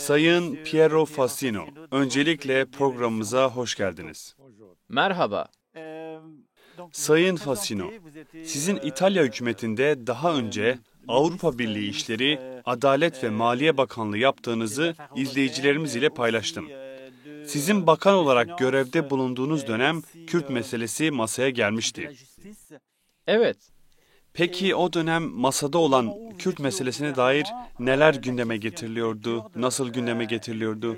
Sayın Piero Fassino, öncelikle programımıza hoş geldiniz. Merhaba. Sayın Fassino, sizin İtalya hükümetinde daha önce Avrupa Birliği İşleri, Adalet ve Maliye Bakanlığı yaptığınızı izleyicilerimiz ile paylaştım. Sizin bakan olarak görevde bulunduğunuz dönem Kürt meselesi masaya gelmişti. Evet, Peki o dönem masada olan Kürt meselesine dair neler gündeme getiriliyordu, nasıl gündeme getiriliyordu?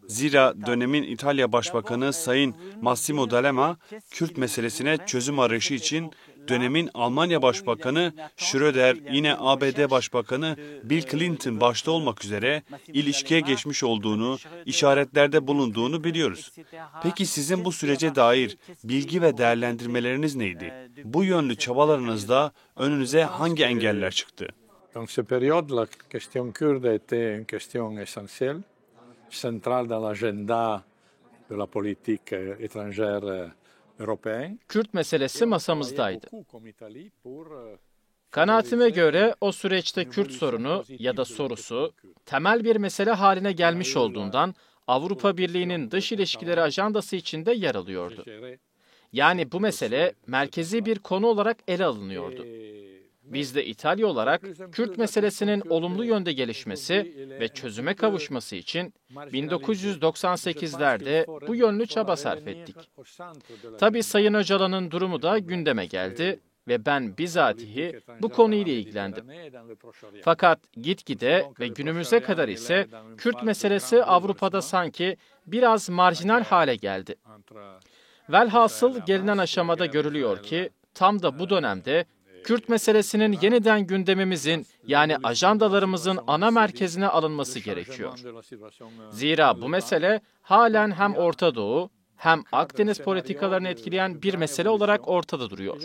Zira dönemin İtalya Başbakanı Sayın Massimo D'Alema, Kürt meselesine çözüm arayışı için dönemin Almanya Başbakanı Schröder, yine ABD Başbakanı Bill Clinton başta olmak üzere ilişkiye geçmiş olduğunu, işaretlerde bulunduğunu biliyoruz. Peki sizin bu sürece dair bilgi ve değerlendirmeleriniz neydi? Bu yönlü çabalarınızda önünüze hangi engeller çıktı? Dans cette période, la question kurde était une question essentielle, centrale dans l'agenda de la politique étrangère européenne. Kürt meselesi masamızdaydı. Kanaatime göre o süreçte Kürt sorunu ya da sorusu temel bir mesele haline gelmiş olduğundan Avrupa Birliği'nin dış ilişkileri ajandası içinde yer alıyordu. Yani bu mesele merkezi bir konu olarak ele alınıyordu. Biz de İtalya olarak Kürt meselesinin olumlu yönde gelişmesi ve çözüme kavuşması için 1998'lerde bu yönlü çaba sarf ettik. Tabii Sayın Öcalan'ın durumu da gündeme geldi ve ben bizatihi bu konuyla ilgilendim. Fakat gitgide ve günümüze kadar ise Kürt meselesi Avrupa'da sanki biraz marjinal hale geldi. Velhasıl gelinen aşamada görülüyor ki tam da bu dönemde Kürt meselesinin yeniden gündemimizin yani ajandalarımızın ana merkezine alınması gerekiyor. Zira bu mesele halen hem Orta Doğu hem Akdeniz politikalarını etkileyen bir mesele olarak ortada duruyor.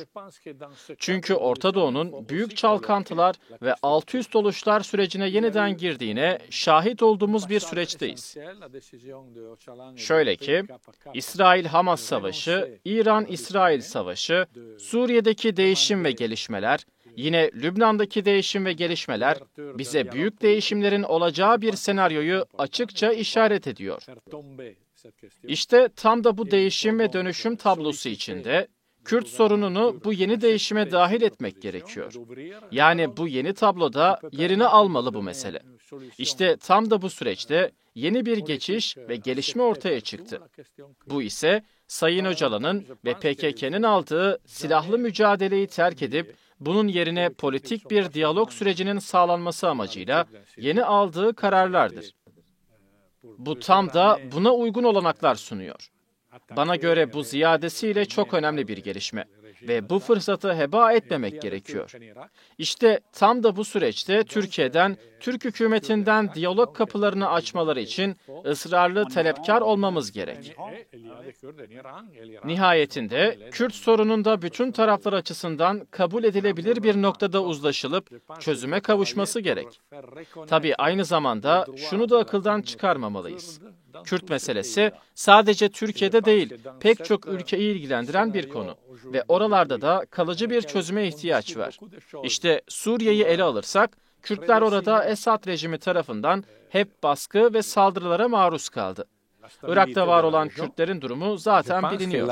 Çünkü Orta Doğu'nun büyük çalkantılar ve alt üst oluşlar sürecine yeniden girdiğine şahit olduğumuz bir süreçteyiz. Şöyle ki, İsrail-Hamas savaşı, İran-İsrail savaşı, Suriye'deki değişim ve gelişmeler, yine Lübnan'daki değişim ve gelişmeler bize büyük değişimlerin olacağı bir senaryoyu açıkça işaret ediyor. İşte tam da bu değişim ve dönüşüm tablosu içinde Kürt sorununu bu yeni değişime dahil etmek gerekiyor. Yani bu yeni tabloda yerini almalı bu mesele. İşte tam da bu süreçte yeni bir geçiş ve gelişme ortaya çıktı. Bu ise Sayın Öcalan'ın ve PKK'nın aldığı silahlı mücadeleyi terk edip bunun yerine politik bir diyalog sürecinin sağlanması amacıyla yeni aldığı kararlardır. Bu tam da buna uygun olanaklar sunuyor. Bana göre bu ziyadesiyle çok önemli bir gelişme ve bu fırsatı heba etmemek gerekiyor. İşte tam da bu süreçte Türkiye'den, Türk hükümetinden diyalog kapılarını açmaları için ısrarlı talepkar olmamız gerek. Nihayetinde Kürt sorununda bütün taraflar açısından kabul edilebilir bir noktada uzlaşılıp çözüme kavuşması gerek. Tabii aynı zamanda şunu da akıldan çıkarmamalıyız. Kürt meselesi sadece Türkiye'de değil, pek çok ülkeyi ilgilendiren bir konu ve oralarda da kalıcı bir çözüme ihtiyaç var. İşte Suriye'yi ele alırsak, Kürtler orada Esad rejimi tarafından hep baskı ve saldırılara maruz kaldı. Irak'ta var olan Kürtlerin durumu zaten biliniyor.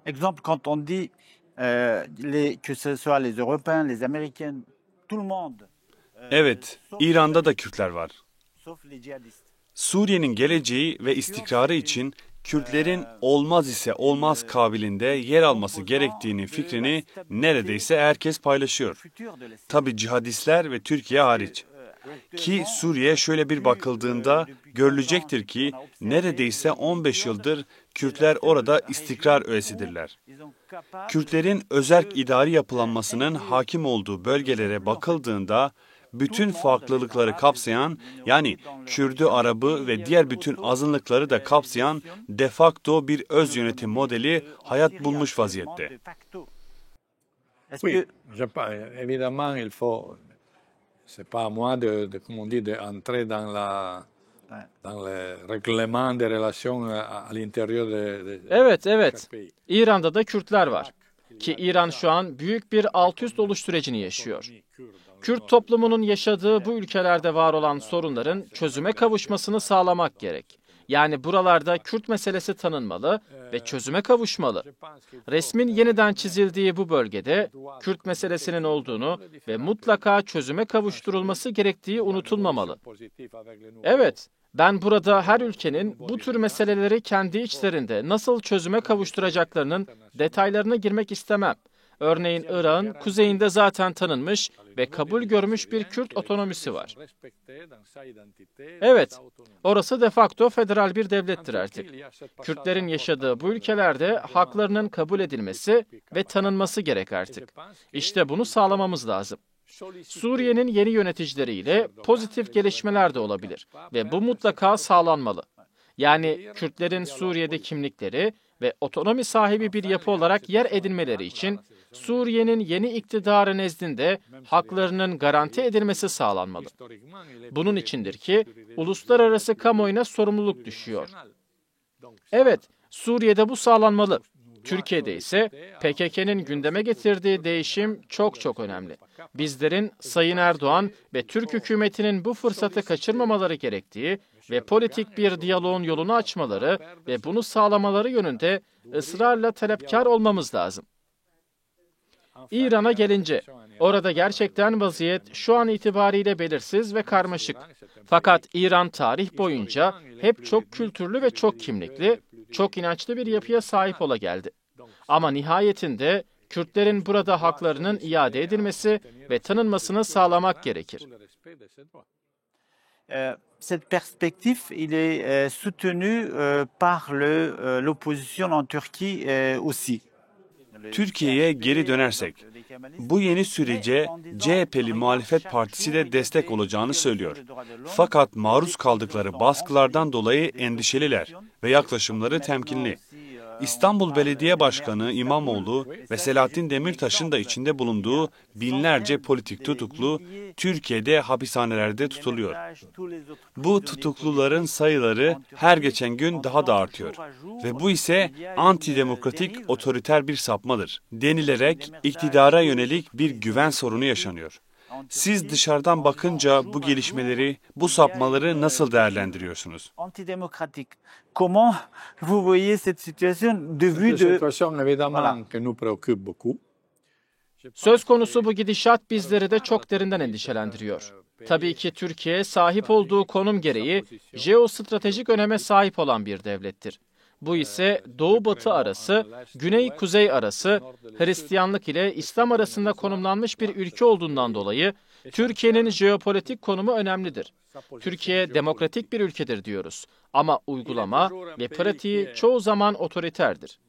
Exemple, quand on dit que ce soit les Européens, les Américains, tout le monde. Evet, İran'da da Kürtler var. Sauf les djihadistes. Suriye'nin geleceği ve istikrarı için Kürtlerin olmaz ise olmaz kabilinde yer alması gerektiğinin fikrini neredeyse herkes paylaşıyor. Tabii cihadistler ve Türkiye hariç. Ki Suriye şöyle bir bakıldığında görülecektir ki neredeyse 15 yıldır Kürtler orada istikrar öğesidirler. Kürtlerin özerk idari yapılanmasının hakim olduğu bölgelere bakıldığında bütün farklılıkları kapsayan, yani Kürdü, Arabı ve diğer bütün azınlıkları da kapsayan de facto bir öz yönetim modeli hayat bulmuş vaziyette. Oui, évidemment, il faut, c'est pas à moi comme on dit, d'entrer dans le règlement des relations à l'intérieur de Evet. chaque pays. İran'da da Kürtler var. Ki İran şu an büyük bir alt üst oluş sürecini yaşıyor. Kürt toplumunun yaşadığı bu ülkelerde var olan sorunların çözüme kavuşmasını sağlamak gerek. Yani buralarda Kürt meselesi tanınmalı ve çözüme kavuşmalı. Resmin yeniden çizildiği bu bölgede Kürt meselesinin olduğunu ve mutlaka çözüme kavuşturulması gerektiği unutulmamalı. Evet, ben burada her ülkenin bu tür meseleleri kendi içlerinde nasıl çözüme kavuşturacaklarının detaylarına girmek istemem. Örneğin Irak'ın kuzeyinde zaten tanınmış ve kabul görmüş bir Kürt otonomisi var. Evet, orası de facto federal bir devlettir artık. Kürtlerin yaşadığı bu ülkelerde haklarının kabul edilmesi ve tanınması gerek artık. İşte bunu sağlamamız lazım. Suriye'nin yeni yöneticileriyle pozitif gelişmeler de olabilir ve bu mutlaka sağlanmalı. Yani Kürtlerin Suriye'de kimlikleri ve otonomi sahibi bir yapı olarak yer edinmeleri için Suriye'nin yeni iktidarı nezdinde haklarının garanti edilmesi sağlanmalı. Bunun içindir ki uluslararası kamuoyuna sorumluluk düşüyor. Evet, Suriye'de bu sağlanmalı. Türkiye'de ise PKK'nın gündeme getirdiği değişim çok önemli. Bizlerin Sayın Erdoğan ve Türk hükümetinin bu fırsatı kaçırmamaları gerektiği ve politik bir diyaloğun yolunu açmaları ve bunu sağlamaları yönünde ısrarla talepkar olmamız lazım. İran'a gelince, orada gerçekten vaziyet şu an itibariyle belirsiz ve karmaşık. Fakat İran tarih boyunca hep çok kültürlü ve çok kimlikli, çok inançlı bir yapıya sahip ola geldi. Ama nihayetinde Kürtlerin burada haklarının iade edilmesi ve tanınmasını sağlamak gerekir. Cette perspective, il est soutenu par l'opposition en Turquie aussi. Türkiye'ye geri dönersek, bu yeni sürece CHP'li muhalefet partisi de destek olacağını söylüyor. Fakat maruz kaldıkları baskılardan dolayı endişeliler ve yaklaşımları temkinli. İstanbul Belediye Başkanı İmamoğlu ve Selahattin Demirtaş'ın da içinde bulunduğu binlerce politik tutuklu Türkiye'de hapishanelerde tutuluyor. Bu tutukluların sayıları her geçen gün daha da artıyor. Ve bu ise antidemokratik otoriter bir sapmadır denilerek iktidara yönelik bir güven sorunu yaşanıyor. Siz dışarıdan bakınca bu gelişmeleri, bu sapmaları nasıl değerlendiriyorsunuz? Antidémocratique. Comment vous voyez cette situation de vue de... situation évidemment que nous préoccupe beaucoup. Söz konusu bu gidişat bizleri de çok derinden endişelendiriyor. Tabii ki Türkiye sahip olduğu konum gereği jeostratejik öneme sahip olan bir devlettir. Bu ise Doğu-Batı arası, Güney-Kuzey arası, Hristiyanlık ile İslam arasında konumlanmış bir ülke olduğundan dolayı Türkiye'nin jeopolitik konumu önemlidir. Türkiye demokratik bir ülkedir diyoruz ama uygulama ve pratiği çoğu zaman otoriterdir.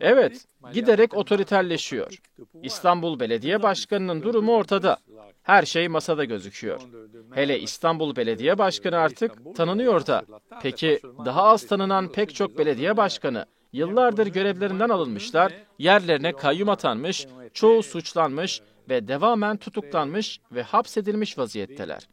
Evet, giderek otoriterleşiyor. İstanbul Belediye Başkanı'nın durumu ortada. Her şey masada gözüküyor. Hele İstanbul Belediye Başkanı artık tanınıyor da. Peki daha az tanınan pek çok belediye başkanı yıllardır görevlerinden alınmışlar, yerlerine kayyum atanmış, çoğu suçlanmış ve devamen tutuklanmış ve hapsedilmiş vaziyetteler.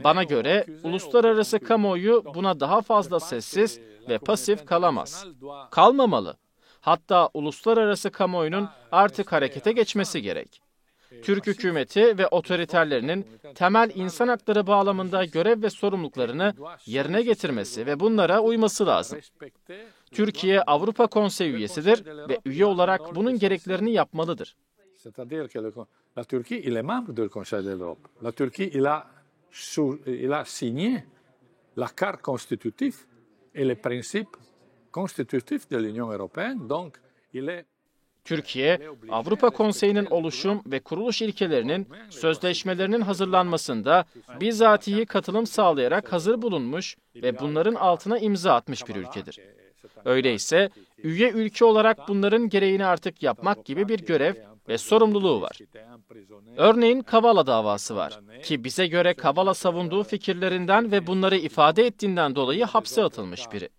Bana göre uluslararası kamuoyu buna daha fazla sessiz ve pasif kalamaz. Kalmamalı. Hatta uluslararası kamuoyunun artık harekete geçmesi gerek. Türk hükümeti ve otoriterlerinin temel insan hakları bağlamında görev ve sorumluluklarını yerine getirmesi ve bunlara uyması lazım. Türkiye Avrupa Konseyi üyesidir ve üye olarak bunun gereklerini yapmalıdır. C'est-à-dire que la Turquie, il est membre du Conseil de l'Europe. La Turquie, il a signé la carte constitutive et les principes constitutifs de l'Union européenne. Donc, il est Türkiye, Avrupa Konseyi'nin oluşum ve kuruluş ilkelerinin sözleşmelerinin hazırlanmasında bizatihi katılım sağlayarak hazır bulunmuş ve bunların altına imza atmış bir ülkedir. Öyleyse üye ülke olarak bunların gereğini artık yapmak gibi bir görev ve sorumluluğu var. Örneğin Kavala davası var ki bize göre Kavala savunduğu fikirlerinden ve bunları ifade ettiğinden dolayı hapse atılmış biri.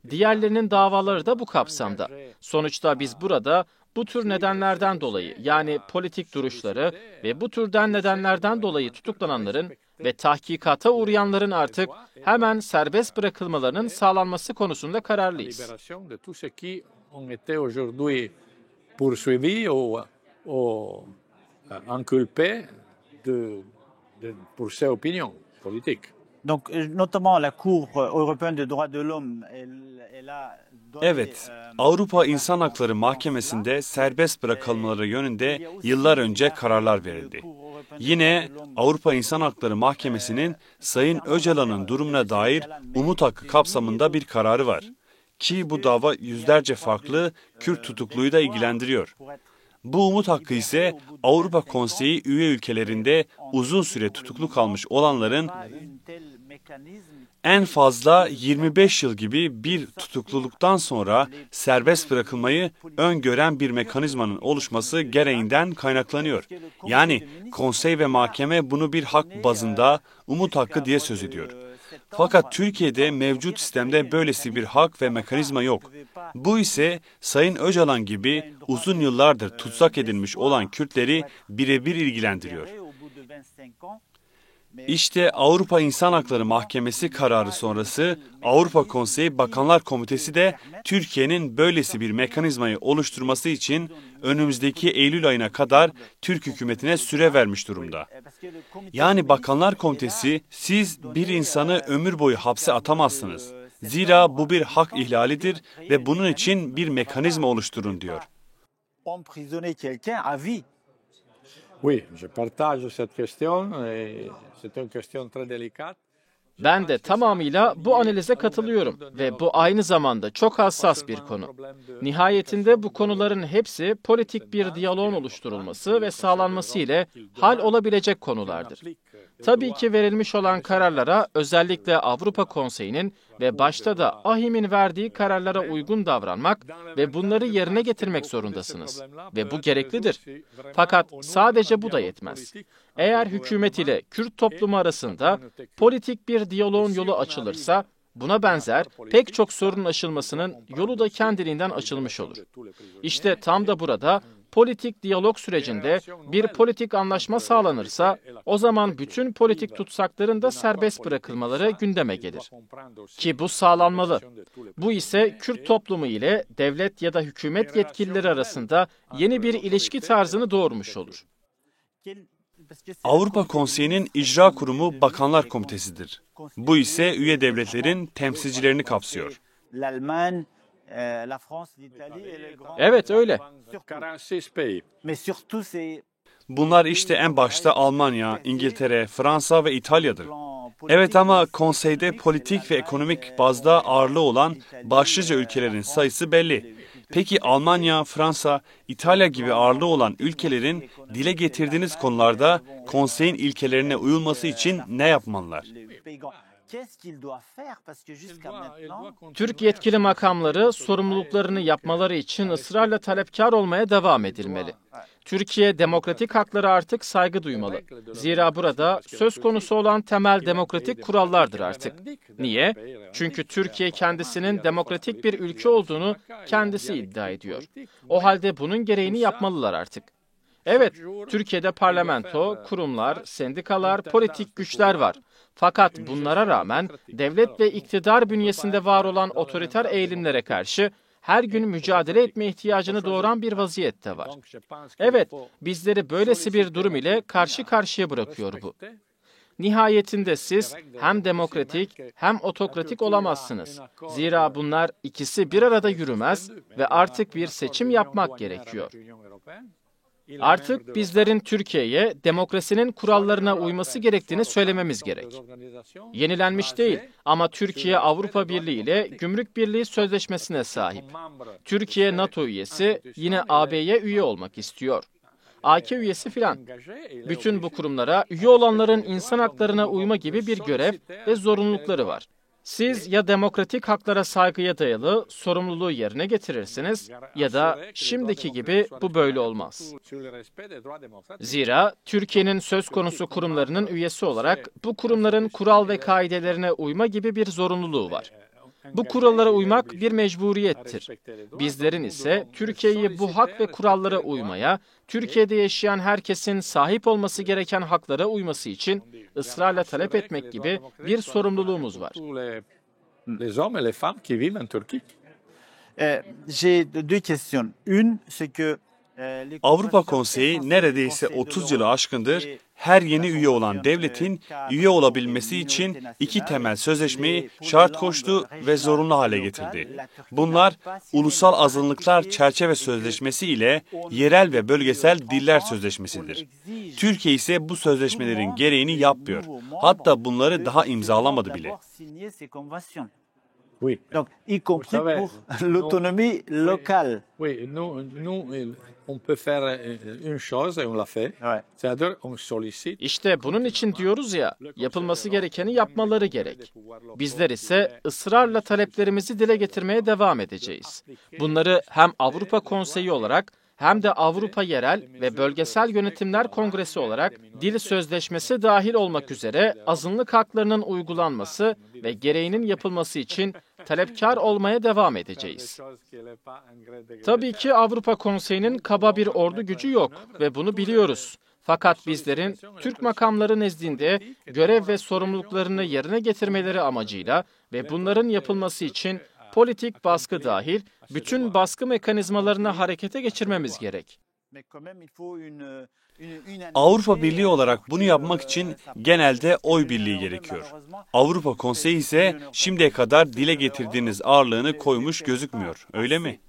Diğerlerinin davaları da bu kapsamda. Sonuçta biz burada bu tür nedenlerden dolayı yani politik duruşları ve bu türden nedenlerden dolayı tutuklananların ve tahkikata uğrayanların artık hemen serbest bırakılmalarının sağlanması konusunda kararlıyız. poursuivis ou inculpés pour ses opinions politiques. Donc, notamment la Cour européenne des droits de l'homme, elle a donné, Evet, Avrupa İnsan Hakları Mahkemesi'nde serbest bırakılmaları yönünde yıllar önce kararlar verildi. Yine Avrupa İnsan Hakları Mahkemesi'nin Sayın Öcalan'ın durumuna dair umut hakkı kapsamında bir kararı var. Ki bu dava yüzlerce farklı Kürt tutukluyu da ilgilendiriyor. Bu umut hakkı ise Avrupa Konseyi üye ülkelerinde uzun süre tutuklu kalmış olanların en fazla 25 yıl gibi bir tutukluluktan sonra serbest bırakılmayı öngören bir mekanizmanın oluşması gereğinden kaynaklanıyor. Yani konsey ve mahkeme bunu bir hak bazında umut hakkı diye söz ediyor. Fakat Türkiye'de mevcut sistemde böylesi bir hak ve mekanizma yok. Bu ise Sayın Öcalan gibi uzun yıllardır tutsak edilmiş olan Kürtleri birebir ilgilendiriyor. İşte Avrupa İnsan Hakları Mahkemesi kararı sonrası Avrupa Konseyi Bakanlar Komitesi de Türkiye'nin böylesi bir mekanizmayı oluşturması için önümüzdeki Eylül ayına kadar Türk hükümetine süre vermiş durumda. Yani Bakanlar Komitesi, siz bir insanı ömür boyu hapse atamazsınız. Zira bu bir hak ihlalidir ve bunun için bir mekanizma oluşturun diyor. Oui, je partage cette question. C'est une question très délicate. Ben de tamamıyla bu analize katılıyorum ve bu aynı zamanda çok hassas bir konu. Nihayetinde bu konuların hepsi politik bir diyaloğun oluşturulması ve sağlanması ile hal olabilecek konulardır. Tabii ki verilmiş olan kararlara özellikle Avrupa Konseyi'nin ve başta da AİHM'in verdiği kararlara uygun davranmak ve bunları yerine getirmek zorundasınız. Ve bu gereklidir. Fakat sadece bu da yetmez. Eğer hükümet ile Kürt toplumu arasında politik bir diyaloğun yolu açılırsa, buna benzer pek çok sorunun aşılmasının yolu da kendiliğinden açılmış olur. İşte tam da burada politik diyalog sürecinde bir politik anlaşma sağlanırsa, o zaman bütün politik tutsakların da serbest bırakılmaları gündeme gelir. Ki bu sağlanmalı. Bu ise Kürt toplumu ile devlet ya da hükümet yetkilileri arasında yeni bir ilişki tarzını doğurmuş olur. Avrupa Konseyi'nin icra kurumu Bakanlar Komitesi'dir. Bu ise üye devletlerin temsilcilerini kapsıyor. Evet, öyle. Bunlar işte en başta Almanya, İngiltere, Fransa ve İtalya'dır. Evet, ama konseyde politik ve ekonomik bazda ağırlığı olan başlıca ülkelerin sayısı belli. Peki Almanya, Fransa, İtalya gibi ağırlığı olan ülkelerin dile getirdiğiniz konularda konseyin ilkelerine uyulması için ne yapmalılar? Türk yetkili makamları sorumluluklarını yapmaları için ısrarla talepkar olmaya devam edilmeli. Türkiye demokratik haklara artık saygı duymalı. Zira burada söz konusu olan temel demokratik kurallardır artık. Niye? Çünkü Türkiye kendisinin demokratik bir ülke olduğunu kendisi iddia ediyor. O halde bunun gereğini yapmalılar artık. Evet, Türkiye'de parlamento, kurumlar, sendikalar, politik güçler var. Fakat bunlara rağmen devlet ve iktidar bünyesinde var olan otoriter eğilimlere karşı her gün mücadele etme ihtiyacını doğuran bir vaziyette var. Evet, bizleri böylesi bir durum ile karşı karşıya bırakıyor bu. Nihayetinde siz hem demokratik hem otokratik olamazsınız. Zira bunlar ikisi bir arada yürümez ve artık bir seçim yapmak gerekiyor. Artık bizlerin Türkiye'ye demokrasinin kurallarına uyması gerektiğini söylememiz gerek. Yenilenmiş değil ama Türkiye Avrupa Birliği ile Gümrük Birliği Sözleşmesi'ne sahip. Türkiye NATO üyesi, yine AB'ye üye olmak istiyor. AK üyesi filan. Bütün bu kurumlara üye olanların insan haklarına uyma gibi bir görev ve zorunlulukları var. Siz ya demokratik haklara saygıya dayalı sorumluluğu yerine getirirsiniz ya da şimdiki gibi bu böyle olmaz. Zira Türkiye'nin söz konusu kurumlarının üyesi olarak bu kurumların kural ve kaidelerine uyma gibi bir zorunluluğu var. Bu kurallara uymak bir mecburiyettir. Bizlerin ise Türkiye'yi bu hak ve kurallara uymaya, Türkiye'de yaşayan herkesin sahip olması gereken haklara uyması için ısrarla talep etmek gibi bir sorumluluğumuz var. J'ai deux questions. Une, c'est que Avrupa Konseyi neredeyse 30 yılı aşkındır her yeni üye olan devletin üye olabilmesi için 2 temel sözleşmeyi şart koştu ve zorunlu hale getirdi. Bunlar Ulusal Azınlıklar Çerçeve Sözleşmesi ile Yerel ve Bölgesel Diller Sözleşmesidir. Türkiye ise bu sözleşmelerin gereğini yapmıyor. Hatta bunları daha imzalamadı bile. Oui. Donc, y compris pour l'autonomie locale. Oui, on peut faire une chose et on l'a fait. Ouais. C'est-à-dire on sollicite. İşte bunun için diyoruz ya, yapılması gerekeni yapmaları gerek. Bizler ise ısrarla taleplerimizi dile getirmeye devam edeceğiz. Bunları hem Avrupa Konseyi olarak hem de Avrupa Yerel ve Bölgesel Yönetimler Kongresi olarak dil sözleşmesi dahil olmak üzere azınlık haklarının uygulanması ve gereğinin yapılması için talepkar olmaya devam edeceğiz. Tabii ki Avrupa Konseyi'nin kaba bir ordu gücü yok ve bunu biliyoruz. Fakat bizlerin Türk makamları nezdinde görev ve sorumluluklarını yerine getirmeleri amacıyla ve bunların yapılması için politik baskı dahil bütün baskı mekanizmalarını harekete geçirmemiz gerek. Avrupa Birliği olarak bunu yapmak için genelde oy birliği gerekiyor. Avrupa Konseyi ise şimdiye kadar dile getirdiğiniz ağırlığını koymuş gözükmüyor, öyle mi?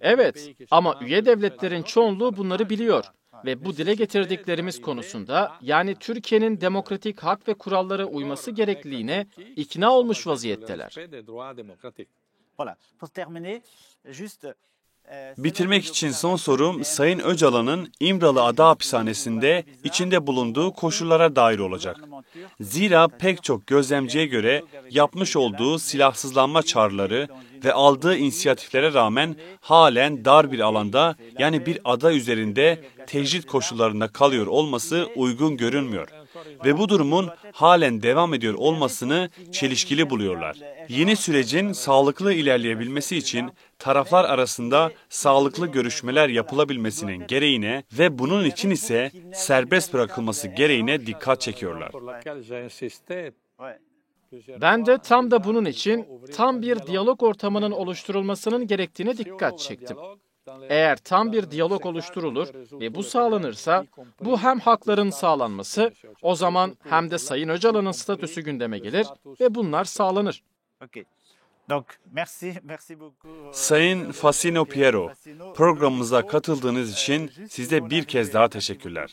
Evet, ama üye devletlerin çoğunluğu bunları biliyor ve bu dile getirdiklerimiz konusunda, yani Türkiye'nin demokratik hak ve kurallara uyması gerekliliğine ikna olmuş vaziyetteler. Bitirmek için son sorum Sayın Öcalan'ın İmralı Ada Hapishanesi'nde içinde bulunduğu koşullara dair olacak. Zira pek çok gözlemciye göre yapmış olduğu silahsızlanma çağrıları ve aldığı inisiyatiflere rağmen halen dar bir alanda, yani bir ada üzerinde tecrit koşullarında kalıyor olması uygun görünmüyor. Ve bu durumun halen devam ediyor olmasını çelişkili buluyorlar. Yeni sürecin sağlıklı ilerleyebilmesi için taraflar arasında sağlıklı görüşmeler yapılabilmesinin gereğine ve bunun için ise serbest bırakılması gereğine dikkat çekiyorlar. Ben de tam da bunun için tam bir diyalog ortamının oluşturulmasının gerektiğine dikkat çektim. Eğer tam bir diyalog oluşturulur ve bu sağlanırsa, bu hem hakların sağlanması, o zaman hem de Sayın Öcalan'ın statüsü gündeme gelir ve bunlar sağlanır. Sayın Fassino Piero, programımıza katıldığınız için size bir kez daha teşekkürler.